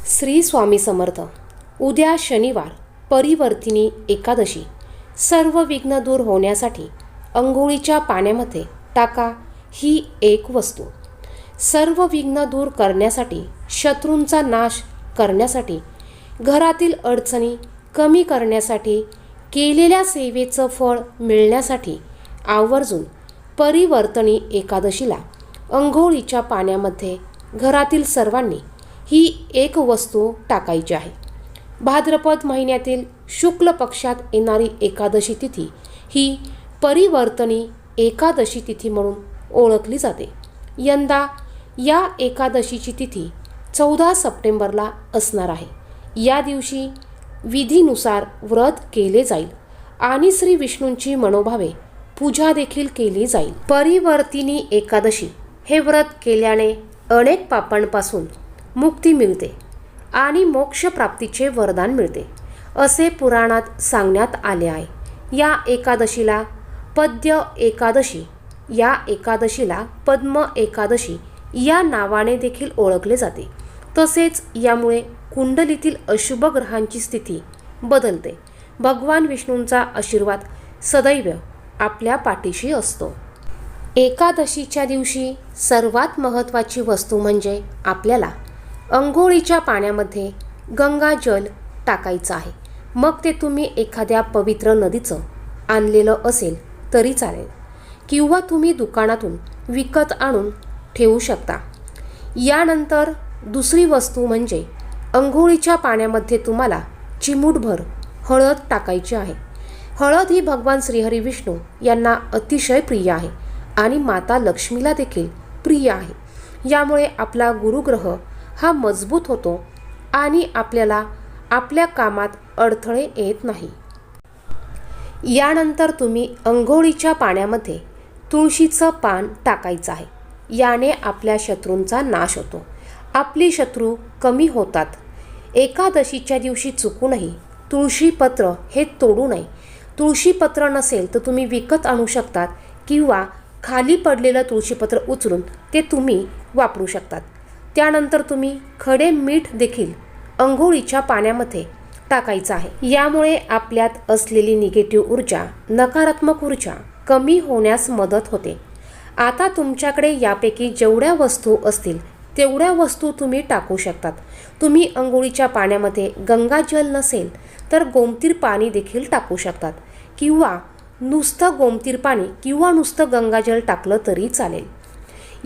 श्री स्वामी समर्थ. उद्या शनिवार परिवर्तिनी एकादशी. सर्व विघ्न दूर होण्यासाठी अंघोळीच्या पाण्यामध्ये टाका ही एक वस्तू. सर्व विघ्न दूर करण्यासाठी, शत्रूंचा नाश करण्यासाठी, घरातील अडचणी कमी करण्यासाठी, केलेल्या सेवेचं फळ मिळण्यासाठी आवर्जून परिवर्तनी एकादशीला अंघोळीच्या पाण्यामध्ये घरातील सर्वांनी ही एक वस्तू टाकायची आहे. भाद्रपद महिन्यातील शुक्ल पक्षात येणारी एकादशी तिथी ही परिवर्तनी एकादशी तिथी म्हणून ओळखली जाते. यंदा या एकादशीची तिथी 14 सप्टेंबरला असणार आहे. या दिवशी विधीनुसार व्रत केले जाईल आणि श्री विष्णूंची मनोभावे पूजा देखील केली जाईल. परिवर्तिनी एकादशी हे व्रत केल्याने अनेक पापांपासून मुक्ती मिळते आणि मोक्षप्राप्तीचे वरदान मिळते असे पुराणात सांगण्यात आले आहे. या एकादशीला पद्य एकादशी, या एकादशीला पद्म एकादशी या नावाने देखील ओळखले जाते. तसेच यामुळे कुंडलीतील अशुभ ग्रहांची स्थिती बदलते. भगवान विष्णूंचा आशीर्वाद सदैव आपल्या पाठीशी असतो. एकादशीच्या दिवशी सर्वात महत्त्वाची वस्तू म्हणजे आपल्याला अंघोळीच्या पाण्यामध्ये गंगाजल टाकायचं आहे. मग ते तुम्ही एखाद्या पवित्र नदीचं आणलेलं असेल तरी चालेल किंवा तुम्ही दुकानातून विकत आणून ठेवू शकता. यानंतर दुसरी वस्तू म्हणजे अंघोळीच्या पाण्यामध्ये तुम्हाला चिमूटभर हळद टाकायची आहे. हळद ही भगवान श्रीहरी विष्णू यांना अतिशय प्रिय आहे आणि माता लक्ष्मीला देखील प्रिय आहे. यामुळे आपला गुरुग्रह हा मजबूत होतो आणि आपल्याला आपल्या कामात अडथळे येत नाही. यानंतर तुम्ही अंघोळीच्या पाण्यामध्ये तुळशीचं पान टाकायचं आहे. याने आपल्या शत्रूंचा नाश होतो, आपली शत्रू कमी होतात. एकादशीच्या दिवशी चुकूनही तुळशीपत्र हे तोडू नये. तुळशीपत्र नसेल तर तुम्ही विकत आणू शकतात किंवा खाली पडलेलं तुळशीपत्र उचलून ते तुम्ही वापरू शकतात. त्यानंतर तुम्ही खडे मीठ देखील अंघोळीच्या पाण्यामध्ये टाकायचं आहे. यामुळे आपल्यात असलेली निगेटिव्ह ऊर्जा, नकारात्मक ऊर्जा कमी होण्यास मदत होते. आता तुमच्याकडे यापैकी जेवढ्या वस्तू असतील तेवढ्या वस्तू तुम्ही टाकू शकतात. तुम्ही अंघोळीच्या पाण्यामध्ये गंगाजल नसेल तर गोमतीर पाणी देखील टाकू शकतात किंवा नुसतं गोमतीर पाणी किंवा नुसतं गंगाजल टाकलं तरी चालेल.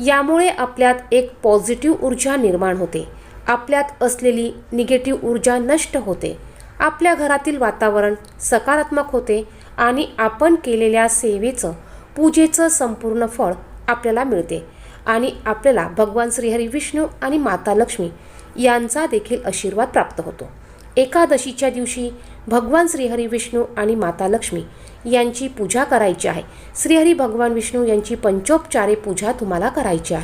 यामुळे आपल्यात एक पॉझिटिव्ह ऊर्जा निर्माण होते. आपल्यात असलेली निगेटिव्ह ऊर्जा नष्ट होते. आपल्या घरातील वातावरण सकारात्मक होते आणि आपण केलेल्या सेवेचं, पूजेचं संपूर्ण फळ आपल्याला मिळते आणि आपल्याला भगवान श्रीहरी विष्णू आणि माता लक्ष्मी यांचा देखील आशीर्वाद प्राप्त होतो. एकादशीच्या दिवशी भगवान श्रीहरी विष्णू आणि माता लक्ष्मी यांची पूजा करायची आहे. श्रीहरी भगवान विष्णू यांची पंचोपचारे पूजा तुम्हाला करायची आहे.